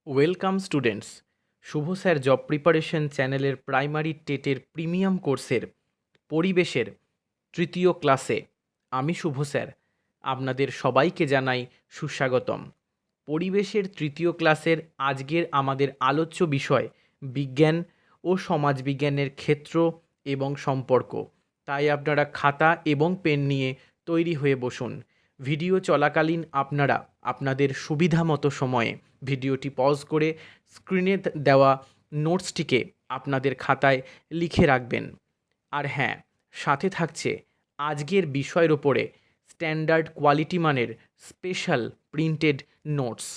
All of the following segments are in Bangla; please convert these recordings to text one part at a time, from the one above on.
Welcome students. Shubho sir job preparation চ্যানেলের প্রাইমারি টেটের প্রিমিয়াম কোর্সের পরিবেশের তৃতীয় ক্লাসে আমি শুভ স্যার আপনাদের সবাইকে জানাই সুস্বাগতম। পরিবেশের তৃতীয় ক্লাসের আজকের আমাদের আলোচ্য বিষয় বিজ্ঞান ও সমাজবিজ্ঞানের ক্ষেত্র এবং সম্পর্ক। তাই আপনারা খাতা এবং পেন নিয়ে তৈরি হয়ে বসুন। ভিডিও চলাকালীন আপনারা আপনাদের সুবিধামতো সময়ে ভিডিওটি পজ করে স্ক্রিনে দেওয়া নোটসটিকে আপনাদের খাতায় লিখে রাখবেন। আর হ্যাঁ, সাথে থাকছে আজকের বিষয়ের ওপরে স্ট্যান্ডার্ড কোয়ালিটি মানের স্পেশাল প্রিন্টেড নোটস।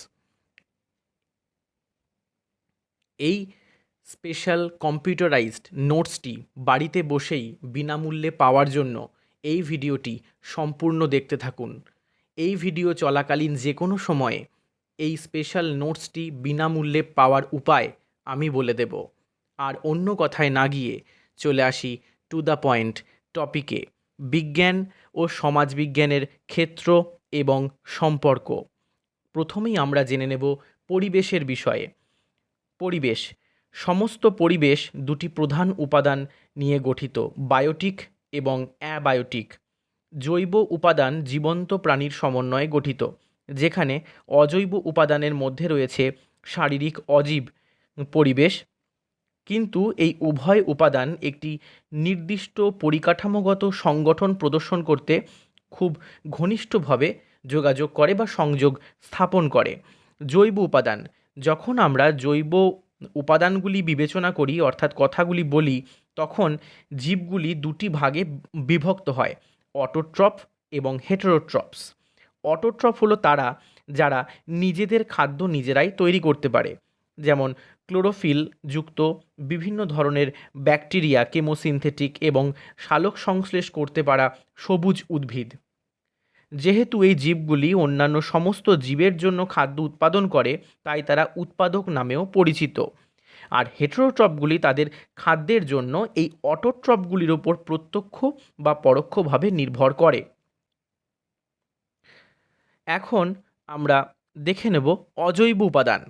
এই স্পেশাল কম্পিউটারাইজড নোটসটি বাড়িতে বসেই বিনামূল্যে পাওয়ার জন্য এই ভিডিওটি সম্পূর্ণ দেখতে থাকুন। এই ভিডিও চলাকালীন যে কোনো সময়ে এই স্পেশাল নোটসটি বিনামূল্যে পাওয়ার উপায় আমি বলে দেব। আর অন্য কথায় না গিয়ে চলে আসি টু দ্য পয়েন্ট টপিকে, বিজ্ঞান ও সমাজবিজ্ঞানের ক্ষেত্র এবং সম্পর্ক। প্রথমেই আমরা জেনে নেব পরিবেশের বিষয়ে। পরিবেশ, সমস্ত পরিবেশ দুটি প্রধান উপাদান নিয়ে গঠিত, বায়োটিক এবং অ্যাবায়োটিক। জৈব উপাদান জীবন্ত প্রাণীর সমন্বয়ে গঠিত, যেখানে অজৈব উপাদানের মধ্যে রয়েছে শারীরিক অজীব পরিবেশ। কিন্তু এই উভয় উপাদান একটি নির্দিষ্ট পরিকাঠামোগত সংগঠন প্রদর্শন করতে খুব ঘনিষ্ঠভাবে যোগাযোগ করে বা সংযোগ স্থাপন করে। জৈব উপাদান, যখন আমরা জৈব উপাদানগুলি বিবেচনা করি অর্থাৎ কথাগুলি বলি, তখন জীবগুলি দুটি ভাগে বিভক্ত হয়, অটোট্রফ এবং হেটেরোট্রফস। অটোট্রফ হলো তারা যারা নিজেদের খাদ্য নিজেরাই তৈরি করতে পারে, যেমন ক্লোরোফিল যুক্ত বিভিন্ন ধরনের ব্যাকটেরিয়া, কেমোসিনথেটিক এবং সালোক সংশ্লেষ করতে পারা সবুজ উদ্ভিদ। যেহেতু এই জীবগুলি অন্যান্য সমস্ত জীবের জন্য খাদ্য উৎপাদন করে, তাই তারা উৎপাদক নামেও পরিচিত। আর হেটেরোট্রফগুলি তাদের খাদ্যের জন্য এই অটোট্রফগুলির ওপর প্রত্যক্ষ বা পরোক্ষভাবে নির্ভর করে। এখন আমরা দেখে নেব অজৈব উপাদান।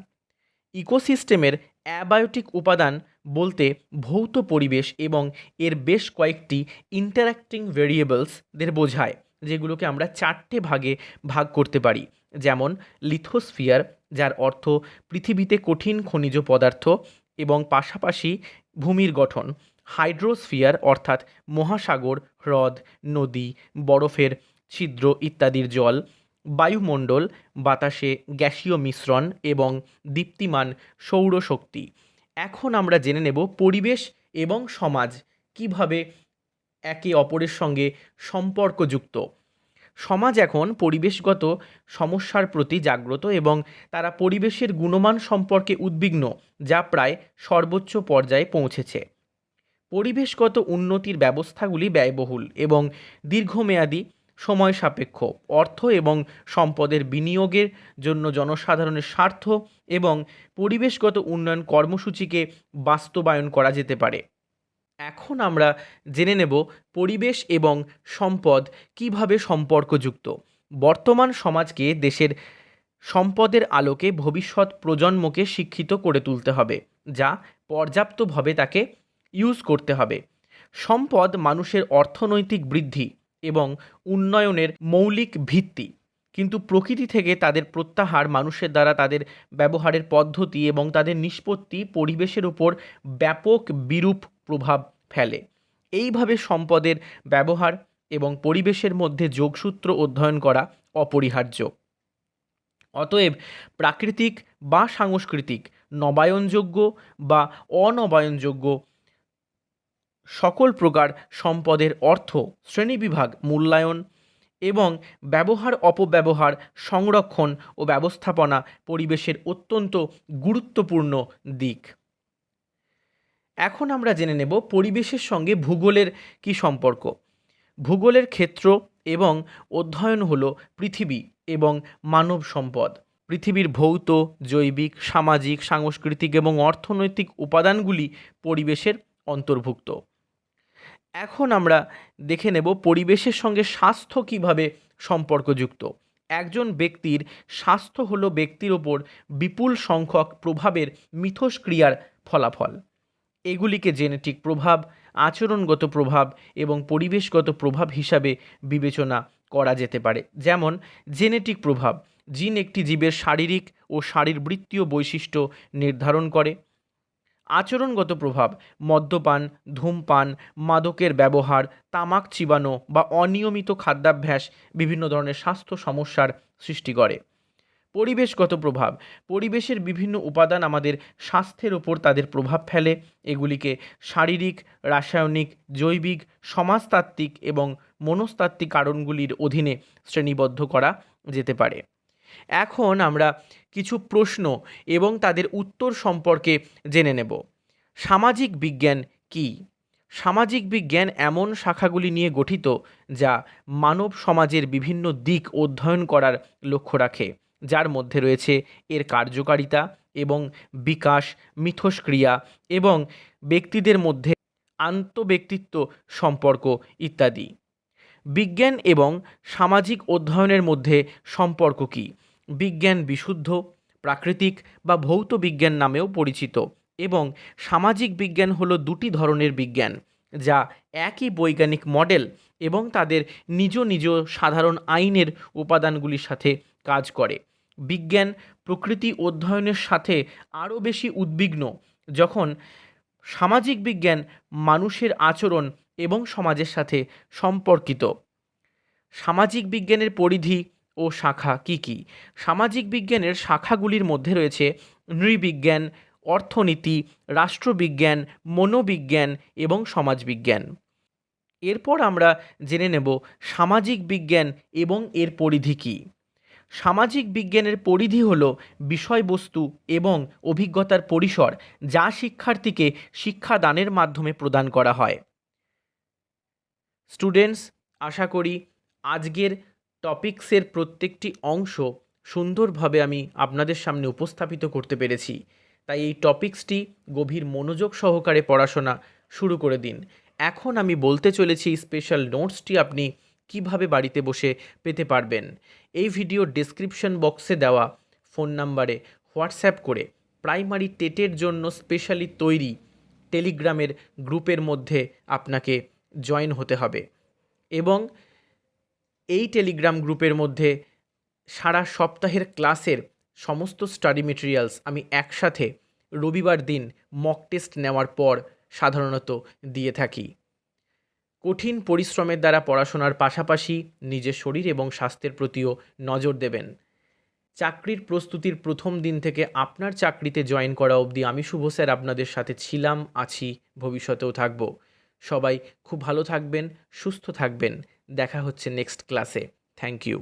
ইকোসিস্টেমের অ্যাবায়োটিক উপাদান বলতে ভৌত পরিবেশ এবং এর বেশ কয়েকটি ইন্টারঅ্যাক্টিং ভেরিয়েবলসদের বোঝায়, যেগুলোকে আমরা চারটে ভাগে ভাগ করতে পারি। যেমন লিথোস্ফিয়ার, যার অর্থ পৃথিবীতে কঠিন খনিজ পদার্থ এবং পাশাপাশি ভূমির গঠন। হাইড্রোস্ফিয়ার অর্থাৎ মহাসাগর, হ্রদ, নদী, বরফের ছিদ্র ইত্যাদির জল। বায়ুমণ্ডল, বাতাসে গ্যাসীয় মিশ্রণ এবং দীপ্তিমান সৌরশক্তি। এখন আমরা জেনে নেব পরিবেশ এবং সমাজ কিভাবে একে অপরের সঙ্গে সম্পর্কযুক্ত। সমাজ এখন পরিবেশগত সমস্যার প্রতি জাগ্রত এবং তারা পরিবেশের গুণমান সম্পর্কে উদ্বিগ্ন, যা প্রায় সর্বোচ্চ পর্যায়ে পৌঁছেছে। পরিবেশগত উন্নতির ব্যবস্থাগুলি ব্যয়বহুল এবং দীর্ঘমেয়াদী, সময় সাপেক্ষ। অর্থ এবং সম্পদের বিনিয়োগের জন্য জনসাধারণের স্বার্থ এবং পরিবেশগত উন্নয়ন কর্মসূচিকে বাস্তবায়ন করা যেতে পারে। এখন আমরা জেনে নেব পরিবেশ এবং সম্পদ কিভাবে সম্পর্কযুক্ত। বর্তমান সমাজকে দেশের সম্পদের আলোকে ভবিষ্যৎ প্রজন্মকে শিক্ষিত করে তুলতে হবে, যা পর্যাপ্তভাবে তাকে ইউজ করতে হবে। সম্পদ মানুষের অর্থনৈতিক বৃদ্ধি এবং উন্নয়নের মৌলিক ভিত্তি, কিন্তু প্রকৃতি থেকে তাদের প্রত্যাহার, মানুষের দ্বারা তাদের ব্যবহারের পদ্ধতি এবং তাদের নিষ্পত্তি পরিবেশের উপর ব্যাপক বিরূপ প্রভাব ফেলে। এইভাবে সম্পদের ব্যবহার এবং পরিবেশের মধ্যে যোগসূত্র অধ্যয়ন করা অপরিহার্য। অতএব প্রাকৃতিক বা সাংস্কৃতিক, নবায়নযোগ্য বা অনবায়নযোগ্য সকল প্রকার সম্পদের অর্থ, শ্রেণীবিভাগ, মূল্যায়ন এবং ব্যবহার, অপব্যবহার, সংরক্ষণ ও ব্যবস্থাপনা পরিবেশের অত্যন্ত গুরুত্বপূর্ণ দিক। এখন আমরা জেনে নেব পরিবেশের সঙ্গে ভূগোলের কী সম্পর্ক। ভূগোলের ক্ষেত্র এবং অধ্যয়ন হল পৃথিবী এবং মানব সম্পদ। পৃথিবীর ভৌত, জৈবিক, সামাজিক, সাংস্কৃতিক এবং অর্থনৈতিক উপাদানগুলি পরিবেশের অন্তর্ভুক্ত। এখন আমরা দেখে নেব পরিবেশের সঙ্গে স্বাস্থ্য কীভাবে সম্পর্কযুক্ত। একজন ব্যক্তির স্বাস্থ্য হলো ব্যক্তির ওপর বিপুল সংখ্যক প্রভাবের মিথস্ক্রিয়ার ফলাফল। এগুলিকে জেনেটিক প্রভাব, আচরণগত প্রভাব এবং পরিবেশগত প্রভাব হিসাবে বিবেচনা করা যেতে পারে। যেমন জেনেটিক প্রভাব, জিন একটি জীবের শারীরিক ও শারীরবৃত্তীয় বৈশিষ্ট্য নির্ধারণ করে। আচরণগত প্রভাব, মদ্যপান, ধূমপান, মাদকের ব্যবহার, তামাক চিবানো বা অনিয়মিত খাদ্যাভ্যাস বিভিন্ন ধরনের স্বাস্থ্য সমস্যার সৃষ্টি করে। পরিবেশগত প্রভাব, পরিবেশের বিভিন্ন উপাদান আমাদের স্বাস্থ্যের ওপর তাদের প্রভাব ফেলে। এগুলিকে শারীরিক, রাসায়নিক, জৈবিক, সমাজতাত্ত্বিক এবং মনস্তাত্ত্বিক কারণগুলির অধীনে শ্রেণীবদ্ধ করা যেতে পারে। এখন আমরা কিছু প্রশ্ন এবং তাদের উত্তর সম্পর্কে জেনে নেব। সামাজিক বিজ্ঞান কি? সামাজিক বিজ্ঞান এমন শাখাগুলি নিয়ে গঠিত যা মানব সমাজের বিভিন্ন দিক অধ্যয়ন করার লক্ষ্য রাখে, যার মধ্যে রয়েছে এর কার্যকারিতা এবং বিকাশ, মিথস্ক্রিয়া এবং ব্যক্তিদের মধ্যে আন্তঃব্যক্তিত্ব সম্পর্ক ইত্যাদি। বিজ্ঞান এবং সামাজিক অধ্যয়নের মধ্যে সম্পর্ক কী? বিজ্ঞান বিশুদ্ধ, প্রাকৃতিক বা ভৌত বিজ্ঞান নামেও পরিচিত এবং সামাজিক বিজ্ঞান হলো দুটি ধরনের বিজ্ঞান যা একই বৈজ্ঞানিক মডেল এবং তাদের নিজ নিজ সাধারণ আইনের উপাদানগুলির সাথে কাজ করে। বিজ্ঞান প্রকৃতি অধ্যয়নের সাথে আরও বেশি উদ্বিগ্ন, যখন সামাজিক বিজ্ঞান মানুষের আচরণ এবং সমাজের সাথে সম্পর্কিত। সামাজিক বিজ্ঞানের পরিধি ও শাখা কি কি? সামাজিক বিজ্ঞানের শাখাগুলির মধ্যে রয়েছে নৃবিজ্ঞান, অর্থনীতি, রাষ্ট্রবিজ্ঞান, মনোবিজ্ঞান এবং সমাজবিজ্ঞান। এরপর আমরা জেনে নেব সামাজিক বিজ্ঞান এবং এর পরিধি কী। সামাজিক বিজ্ঞানের পরিধি হল বিষয়বস্তু এবং অভিজ্ঞতার পরিসর যা শিক্ষার্থীকে শিক্ষাদানের মাধ্যমে প্রদান করা হয়। স্টুডেন্টস, আশা করি আজকের টপিক্সের প্রত্যেকটি অংশ সুন্দরভাবে আমি আপনাদের সামনে উপস্থাপিত করতে পেরেছি। তাই এই টপিক্সটি গভীর মনোযোগ সহকারে পড়াশোনা শুরু করে দিন। এখন আমি বলতে চলেছি স্পেশাল নোটসটি আপনি কিভাবে বাড়িতে বসে পেতে পারবেন। এই ভিডিও ডেসক্রিপশন বক্সে দেওয়া ফোন নাম্বারে হোয়াটসঅ্যাপ করে প্রাইমারি টেটের জন্য স্পেশালি তৈরি টেলিগ্রামের গ্রুপের মধ্যে আপনাকে জয়েন হতে হবে এবং এই টেলিগ্রাম গ্রুপের মধ্যে সারা সপ্তাহের ক্লাসের সমস্ত স্টাডি মেটেরিয়ালস আমি একসাথে রবিবার দিন মক টেস্ট নেওয়ার পর সাধারণত দিয়ে থাকি। কঠিন পরিশ্রমের দ্বারা পড়াশোনার পাশাপাশি নিজের শরীর এবং স্বাস্থ্যের প্রতিও নজর দেবেন। চাকরির প্রস্তুতির প্রথম দিন থেকে আপনার চাকরিতে জয়েন করা অবধি আমি শুভ স্যার আপনাদের সাথে ছিলাম, আছি, ভবিষ্যতেও থাকব। সবাই খুব ভালো থাকবেন, সুস্থ থাকবেন। দেখা হচ্ছে নেক্সট ক্লাসে। Thank you.